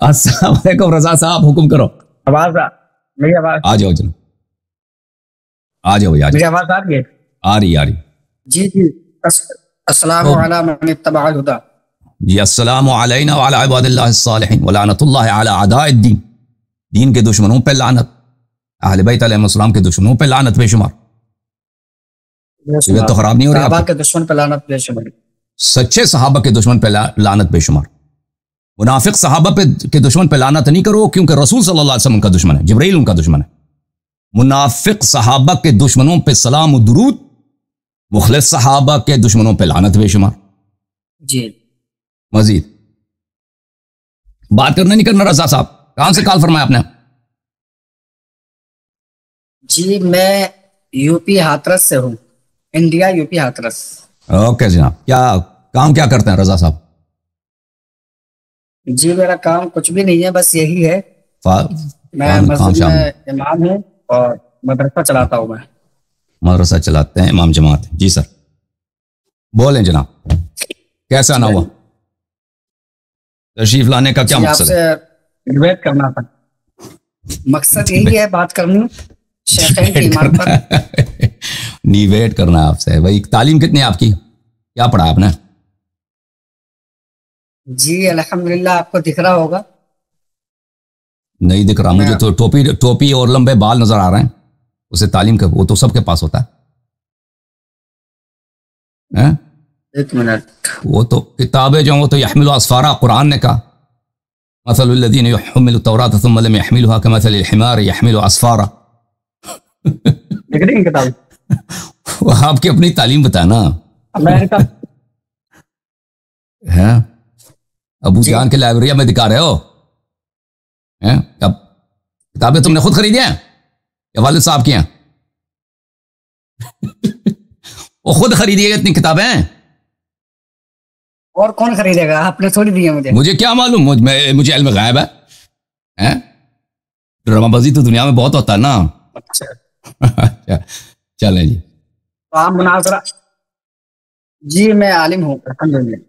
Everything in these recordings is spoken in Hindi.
अस्सलाम वालेकुम रजा साहब, हुक्म करो। आवाज मेरी आवाज आ जाओ जनाब, आ जाओ यार। मेरी आवाज आ रही है? आ रही आ रही। जी जी। अस्सलामु अला मन इत्तबअल हुदा। जी अस्सलामु अलैना व अला इबादिल्लाहिस सालिहीन व लानतुल्लाहि अला अदाइद्दीन। दीन के दुश्मनों पे लानत, अहले बैत अलैहिस्सलाम के दुश्मनों पे लानत बेशुमार। तबीयत तो खराब नहीं हो रही सहाबा आपकी? के दुश्मन पे लानत बेशुमार। सच्चे सहाबा के दुश्मन पे लानत बेशुमार। मुनाफिक सहाबा के दुश्मन पे लानत नहीं करो, क्योंकि रसूल सल्लल्लाहु अलैहि वसल्लम उनका दुश्मन है, जिब्रील उनका दुश्मन है। मुनाफिक सहाबा के दुश्मनों पे सलाम व दुरूद, मुखलिस सहाबा के दुश्मनों पे लानत बेशुमार। जी मजीद बात करना नहीं करना रजा साहब, कहां से कॉल फरमाया आपने? जी मैं यूपी हाथरस से हूँ, इंडिया यूपी हाथरस। ओके जनाब, क्या काम क्या करते हैं रजा साहब? जी मेरा काम कुछ भी नहीं है, बस यही है, मैं काम मस्जिद शाम में इमाम हूँ और मदरसा चलाता हूँ मैं। मदरसा चलाते हैं, इमाम जमात। जी सर, बोलें जनाब, कैसा आना हुआ? तशरीफ लाने का क्या जी मकसद है? आपसे रिवेट करना था, मकसद यही है बात करनी शेखैन की ईमान पर। निवेट करना है आपसे भाई। तालीम कितनी है आपकी, क्या पढ़ा आपने? जी अल्हम्दुलिल्लाह, आपको दिख रहा होगा। नहीं दिख रहा मुझे तो, टोपी और लंबे बाल नजर आ रहे हैं, उसे तालीम का वो तो सबके पास होता है? एक मिनट, वो तो किताबें जो वो तो यहमिलु अस्फारा, कुरान ने कहा मसलुल्लज़ीना यहमिलु तौरात सुम्मा लम यहमिलुहा कमसलिल हिमार यहमिलु अस्फारा। दिख रही है किताब? वो आपकी अपनी तालीम बताना अमेरिका है। अबू जान के लाइब्रेरी में दिखा रहे हो हैं? कब किताबें तुमने खुद खरीदी हैं या वालिद साहब की हैं? वो खुद खरीदी है इतनी किताबें? और कौन खरीदेगा, आपने थोड़ी दी है मुझे क्या मालूम, मुझे इल्म गायब है? ड्रामाबाजी तो दुनिया में बहुत होता है ना। अच्छा चलें जी। तो आप मुनाजरा। जी मैं आलिम हूँ अल्हम्दुलिल्लाह,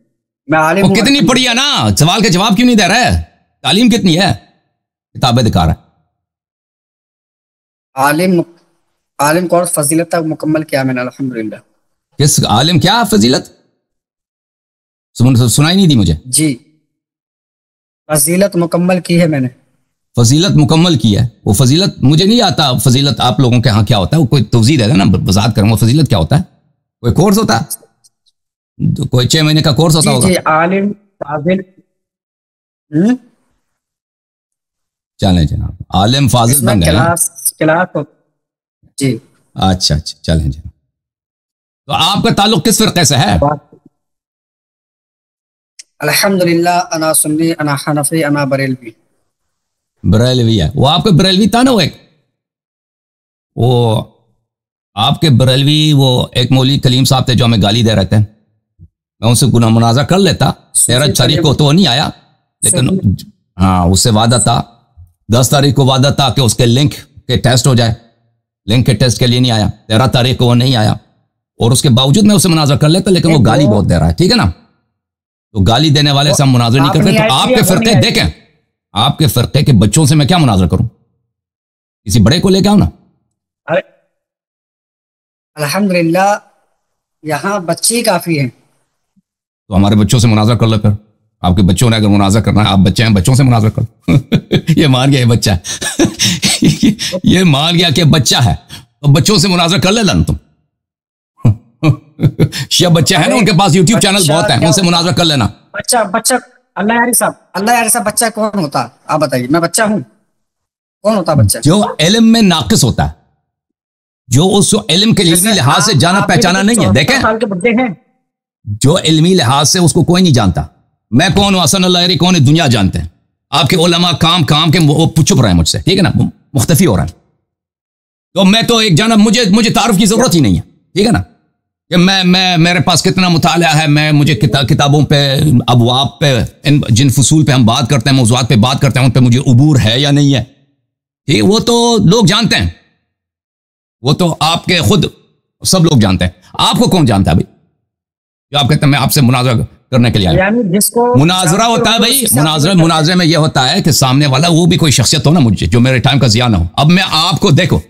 मैं आलिम हूँ। कितनी पढ़ी है ना, सवाल के जवाब क्यों नहीं दे रहा है? तालीम कितनी है? किताबें दिखा रहा है। आलिम आलिम कोर्स फजीलत तक मुकम्मल किया मैंने अल्हम्दुलिल्लाह। किस आलिम, क्या फजीलत? सुनाई नहीं दी मुझे। जी फजीलत मुकम्मल की है मैंने। फजीलत मुकम्मल की है? वो फजीलत मुझे नहीं आता। फजीलत आप लोगों के यहाँ क्या होता है? वो कोई तवज़ीह दे देना, वज़ाहत करूँगा। फजीलत क्या होता है? कोई कोर्स होता है? कोई 6 महीने का कोर्स होता होगा? जी आलिम फाजिल। चलें जनाब, आलिम फाजिल बन गए। क्लास हो जी। अच्छा अच्छा, चलें जनाब। तो आपका ताल्लुक किस फिरके से है? अल्हम्दुलिल्लाह, अना सुन्नी, अना हनफी, अना बरेलवी। बरेलवी है वो आपके? बरेलवी था ना वो एक, वो आपके बरेलवी, वो एक मौलवी कलीम साहब थे जो हमें गाली दे रहे थे। मैं उनसे गुना मुनाजा कर लेता, 13 तारीख को तो नहीं आया, लेकिन हाँ उससे वादा था, 10 तारीख को वादा था कि उसके लिंक के टेस्ट हो जाए। लिंक के टेस्ट के लिए नहीं आया, 13 तारीख को वो नहीं आया, और उसके बावजूद मैं उससे मुनाजा कर लेता, लेकिन वो गाली बहुत दे रहा है। ठीक है ना, तो गाली देने वाले से हम मुनाजर नहीं करते। तो आपके फिरके देखें, आपके फिरके के बच्चों से मैं क्या मुनाजर करूं? किसी बड़े को लेके आओ ना। अरे अल्हम्दुलिल्लाह, यहाँ बच्चे ही काफी हैं। तो हमारे बच्चों से मुनाजर कर लो फिर। आपके बच्चों ने अगर मुनाजर करना है, आप बच्चे हैं, बच्चों से मुनाजर करो। ये मान गया ये बच्चा है। ये मान गया कि बच्चा है, तो बच्चों से मुनाजर कर लेना तुम। शिया बच्चे हैं ना, उनके पास यूट्यूब चैनल बहुत है, उनसे मुनाजर कर लेना। बच्चा बच्चा अल्लाह यारी साहब बच्चा कौन होता? आप बताइए, मैं बच्चा हूँ? कौन होता बच्चा? जो इल्म में नाकिस होता है, जो उस इल्म के इल्मी लिहाज से जाना पहचाना नहीं है। देखें, साल के बच्चे हैं जो इल्मी लिहाज से उसको कोई नहीं जानता। मैं कौन हूं, हसन अल्लाह कौन है, दुनिया जानते हैं। आपके उलमा काम के वो चुप रहे हैं मुझसे, ठीक है ना, मुख्तफी हो रहे हैं। तो मैं तो एक जाना, मुझे तारुफ की जरूरत ही नहीं है। ठीक है ना, कि मैं मेरे पास कितना मुताला है, मुझे किताबों पे, अबवाब पे, जिन फसूल पे हम बात करते हैं, मौज़ूआत पे बात करते हैं, उन पे मुझे उबूर है या नहीं है। ठीक, वो तो लोग जानते हैं, वो तो आपके खुद सब लोग जानते हैं। आपको कौन जानता है भाई? जो आप कहते हैं मैं आपसे मुनाज़रा करने के लिए आए। यानी जिसको मुनाजरा होता है भाई, मुनाजरे में यह होता है कि सामने वाला वो भी कोई शख्सियत हो ना मुझे, जो मेरे टाइम का जिया ना हो। अब मैं आपको देखो,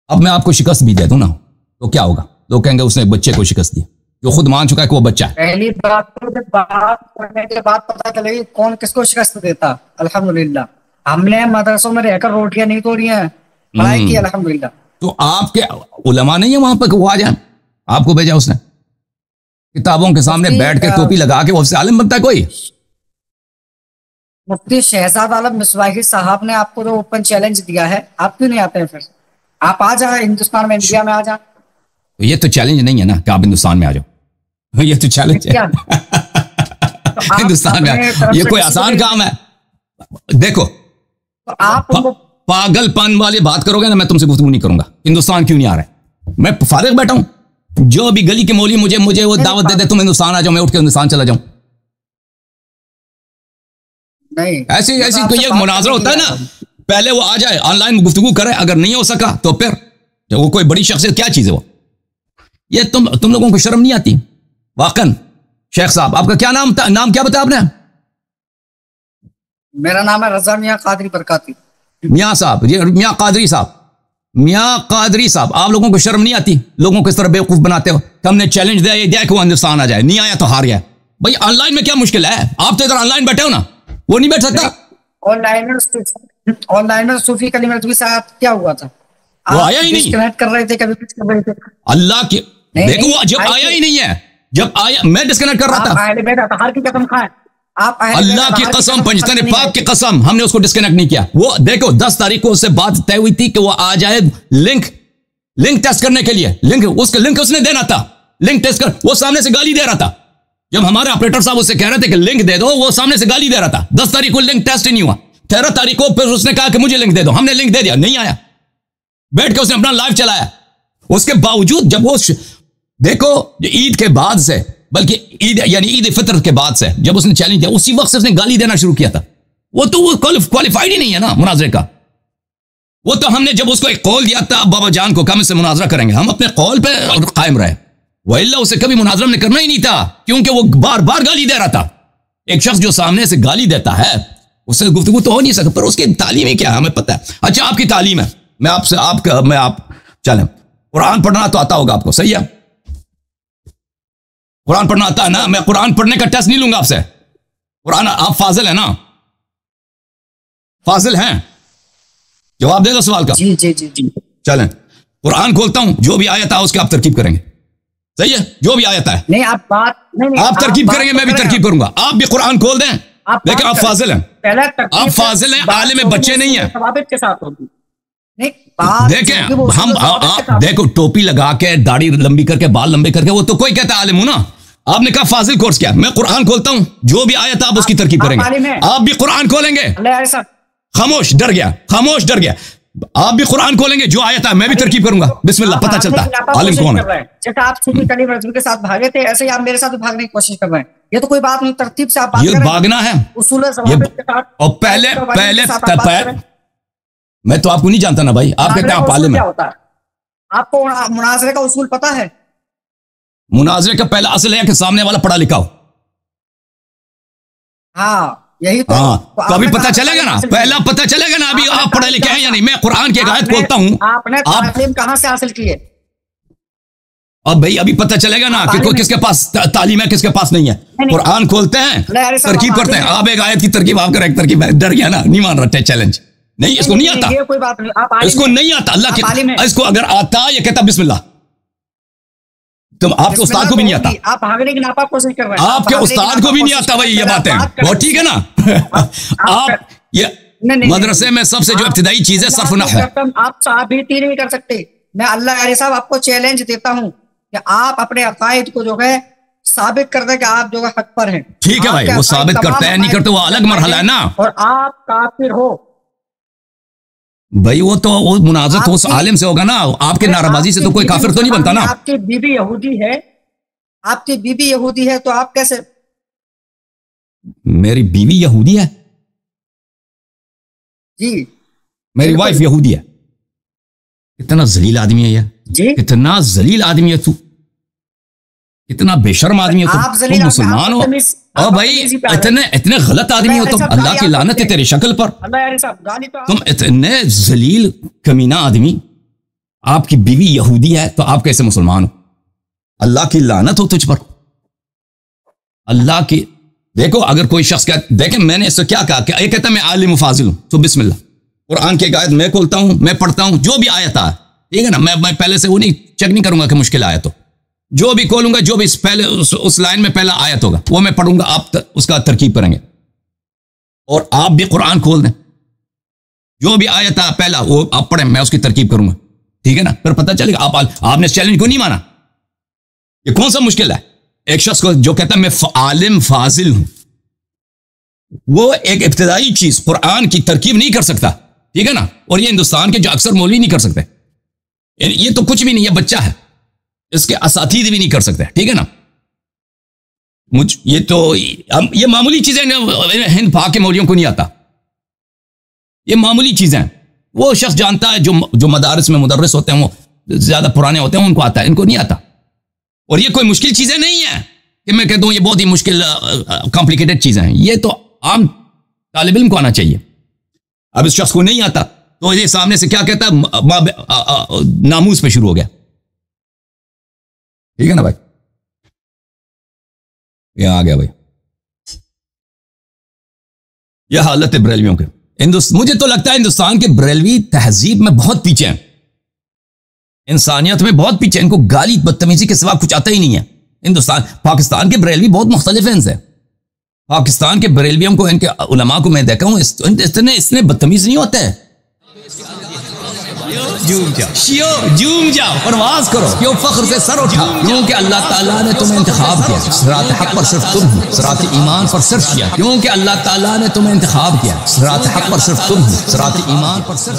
अब मैं आपको शिकस्त भी दे दूं ना, तो क्या होगा? लोग कहेंगे उसने बच्चे को शिकस्त दी, जो खुद मान चुका है कि वो बच्चा है। पहली बात तो जब बात करने के बाद पता चलेगी कौन किसको शिकस्त देता। अल्हम्दुलिल्लाह हमने मदरसों में रहकर रोटियां नहीं तोड़ी हैं, पढ़ाई की अल्हम्दुलिल्लाह। तो आपके उलमा नहीं है वहां पर वो आ जाए? आपको भेजा उसने किताबों के सामने बैठ के टोपी लगा के, वो आलिम बनता है कोई? मुफ्ती शहजाद आलम मिसबाही साहब ने आपको जो ओपन चैलेंज दिया है, आप क्यों नहीं आते हैं? फिर आप आ जाए हिंदुस्तान में, इंडिया में आ जाए। तो ये तो चैलेंज नहीं है ना कि आप हिंदुस्तान में आ जाओ, ये तो चैलेंज है। तो हिंदुस्तान में ये कोई आसान काम है? देखो, तो आप पागलपन वाली बात करोगे ना, मैं तुमसे गुफ्तगू नहीं करूंगा। हिंदुस्तान क्यों नहीं आ रहा है? मैं फारिग बैठा हूं, जो भी गली के मौली मुझे वो दावत दे दे तुम हिंदुस्तान आ जाओ, मैं उठ के हिंदुस्तान चला जाऊं। नहीं, ऐसी तो ये मुनाजरा होता है ना, पहले वो आ जाए, ऑनलाइन गुफ्तगू करे, अगर नहीं हो सका तो फिर वो कोई बड़ी शख्सियत क्या चीज है वो? ये तुम लोगों को शर्म नहीं आती? वाकन शेख साहब, आपका क्या नाम था? नाम क्या बताया आपने? मेरा नाम है रजा मियां कादरी बरकाती। मियां साहब, ये मियां कादरी साहब, मियां कादरी साहब, आप लोगों को शर्म नहीं आती? लोगों को इस तरह बेवकूफ बनाते हो। हमने चैलेंज दिया कि वो हिंदुस्तान आ जाए, नहीं आया तो हार गया। भाई ऑनलाइन में क्या मुश्किल है? आप तो इधर ऑनलाइन बैठे हो ना, वो नहीं बैठ सकता? ऑनलाइनर सूफी कलीम रजवी साहब क्या हुआ था? वो आया ही नहीं, डिस्कनेक्ट कर रहे थे, कभी कुछ कर रहे थे। अल्लाह की देखो, वो जब आया ही नहीं है, जब आया मैं डिस्कनेक्ट कर रहा था। हर की कसम खाएं, आप अल्लाह की कसम, पंजतन पाक की कसम, हमने उसको डिस्कनेक्ट नहीं किया। वो देखो 10 तारीख को उससे बात तय हुई थी कि वो आ जाए लिंक टेस्ट करने के लिए। लिंक उसने देना था, लिंक टेस्ट कर। वो सामने से गाली दे रहा था, जब हमारे ऑपरेटर साहब उससे कह रहे थे कि लिंक दे दो, वो सामने से गाली दे रहा था। 10 तारीख को लिंक टेस्ट ही नहीं हुआ, 13 तारीख को फिर उसने कहा कि मुझे लिंक दे दो, हमने लिंक दे दिया, नहीं आया। बैठ के उसने अपना लाइव चलाया। उसके बावजूद जब वो देखो ईद के बाद से, बल्कि ईद यानी ईद फितर के बाद से जब उसने चैलेंज दिया, उसी वक्त से उसने गाली देना शुरू किया था। वो क्वालिफाइड ही नहीं है ना मुनाजरे का। वो तो हमने जब उसको एक कॉल दिया था बाबा जान को, कम से मुनाजरा करेंगे, हम अपने कॉल पे कायम रहे। वह उसे कभी मुनाजरा में करना ही नहीं था, क्योंकि वो बार बार गाली दे रहा था। एक शख्स जो सामने से गाली देता है उससे गुफ्तगू तो हो नहीं सकता, पर उसकी तालीम ही क्या है हमें पता है। अच्छा, आपकी तालीम है, मैं आप चलें, कुरान पढ़ना तो आता होगा आपको, सही है? कुरान पढ़ना आता है ना? मैं कुरान पढ़ने का टेस्ट नहीं लूंगा आपसे। कुरान, आप फाजिल है ना? फाजिल हैं? जवाब दे दो सवाल का। जी जी जी जी। चलें, कुरान खोलता हूं, जो भी आयत है उसके आप तरकीब करेंगे, सही है? जो भी आयत है नहीं, आप बात नहीं, आप तरकीब करेंगे, मैं भी तरकीब करूंगा। आप भी कुरान खोल दें, लेकिन आप फाजिल हैं। आप फाजिल हैं, आलिम बच्चे नहीं हैं। के साथ होगी। देखें, हम आप देखो, टोपी लगा के, दाढ़ी लंबी करके, बाल लंबे करके, वो तो कोई कहता है आलिम हूं ना। आपने कहा फाजिल कोर्स क्या? मैं कुरान खोलता हूं, जो भी आयत आप उसकी तरकीब करेंगे। आप भी कुरान खोलेंगे। खामोश, डर गया, खामोश, डर गया। आप भी कुरान खोलेंगे, जो आयत है मैं भी तरकीब करूंगा, बिस्मिल्लाह, पता चलता है आलिम कौन है। जैसे आप सूफी कलीम रजवी के साथ भागे थे, ऐसे ही आप मेरे साथ भागने की कोशिश कर रहे हैं। ये तो कोई बात नहीं, तरतीब से आप ये भागना है उसूल और पहले मैं तो आपको नहीं जानता ना भाई, आप कहते हैं आप आलिम हैं। आपको मुनाजरे का उसूल पता है? मुनाजरे का पहला असल है कि सामने वाला पढ़ा लिखा हो। हाँ, यही तो। हाँ, तो अभी पता चलेगा ना, पहला पता चलेगा ना अभी आप पढ़े लिखे हैं या नहीं। मैं कुरान की एक आयत खोलता हूं, आपने तालीम कहां से हासिल की है? अब भाई अभी पता चलेगा ना कि कोई किसके पास तालीम है, किसके पास नहीं है। कुरान खोलते हैं, तरकीब करते हैं। आप एक आयत की तरकीब, आप करें एक तरकीब। डर गया ना, नहीं मान रहा चैलेंज। नहीं, इसको नहीं आता, कोई बात नहीं, इसको नहीं आता। अल्लाह के, इसको अगर आता ये कहता बिस्मिल्लाह। तुम आपके उस्ताद को भी नहीं आता, आप भागने की नापाक कोशिश कर रहे हैं। आपके उस्ताद को भी नहीं आता भाई, ये बात है बहुत ठीक है ना। आप ये मदरसे में सबसे जो इब्तिदाई चीज है सर्फ नहव है। आप साबित ही नहीं कर सकते। मैं अल्लाह अली साहब आपको चैलेंज देता हूं कि आप अपने अकायद को जो है साबित कर दे कि आप जो है हक पर हैं। ठीक है भाई, वो साबित करते हैं नहीं करते वो अलग मरहला है ना। और आप काफिर हो भाई, वो मुनाजर तो उस आलिम से होगा ना। आपके नाराबाजी से तो कोई काफिर तो नहीं बनता ना। आपकी बीबी यहूदी है, आपकी बीबी यहूदी है, तो आप कैसे? मेरी बीवी यहूदी है जी, मेरी वाइफ यहूदी है। कितना जलील आदमी है यार जी, कितना जलील आदमी है तू, इतना बेशर्म आदमी हो आप तुम जलील, मुसलमान हो। और भाई इतने इतने गलत आदमी हो तुम, अल्लाह की लानत है तेरी शक्ल पर। तुम इतने जलील कमीना आदमी, आपकी बीवी यहूदी है तो आप कैसे मुसलमान हो? अल्लाह की लानत हो तुझ पर, अल्लाह की। देखो अगर कोई शख्स कहता, देखे मैंने इससे क्या कहा कि ये कहता मैं आलिम फाजिल हूं, तो बिस्मिल्लाह कुरान की एक आयत मैं खोलता हूं, मैं पढ़ता हूं, जो भी आयत है, ठीक है ना, मैं पहले से वो नहीं चेक नहीं करूंगा कि मुश्किल आयत हो। जो भी खोलूंगा, जो भी पहले उस लाइन में पहला आयत होगा वो मैं पढ़ूंगा, आप उसका तरकीब करेंगे। और आप भी कुरान खोल दें, जो भी आयत है पहला वो आप पढ़ें, मैं उसकी तरकीब करूंगा, ठीक है ना। फिर पता चलेगा आपने इस चैलेंज को नहीं माना। ये कौन सा मुश्किल है? एक शख्स को जो कहता है मैं आलिम फाजिल हूं, वो एक इब्तिदाई चीज कुरान की तरकीब नहीं कर सकता, ठीक है ना। और ये हिंदुस्तान के जो अक्सर मौलवी नहीं कर सकते, ये तो कुछ भी नहीं, ये बच्चा है, इसके असातीद भी नहीं कर सकते, ठीक है ना। ये तो ये मामूली चीजें हिंद पाक के मौलवियों को नहीं आता, ये मामूली चीजें वो शख्स जानता है, जो मदारिस में मुदर्रिस होते हैं, वो ज्यादा पुराने होते हैं, उनको आता है, इनको नहीं आता। और ये कोई मुश्किल चीजें नहीं है कि मैं कहता हूं ये बहुत ही मुश्किल कॉम्प्लिकेटेड चीजें हैं, ये तो आम तालिब इल्म को आना चाहिए। अब इस शख्स को नहीं आता तो ये सामने से क्या कहता है, नामूस पे शुरू हो गया, ठीक है ना भाई। ये आ गया भाई, यह हालत है बरेलवियों के। मुझे तो लगता है हिंदुस्तान के बरेलवी तहजीब में बहुत पीछे हैं, इंसानियत में बहुत पीछे, इनको गाली बदतमीजी के सिवा कुछ आता ही नहीं है। पाकिस्तान के बरेलवी बहुत मुख्तलिफ हैं इनसे। पाकिस्तान के बरेलवियों को, इनके उलमा को मैं देखा हूं, इतने बदतमीज नहीं होते। जूम जाओ, परवाज करो, क्यों फख्र से सर उठा, क्योंकि अल्लाह ताला ने तुम्हें इंतखाब किया, सिरात हक पर सिर्फ तुम हो, सिरात ईमान पर सिर्फ किया, क्योंकि अल्लाह ताला ने तुम्हें इंतखाब किया, सिरात हक पर सिर्फ तुम हो, सिरात ईमान पर सिर्फ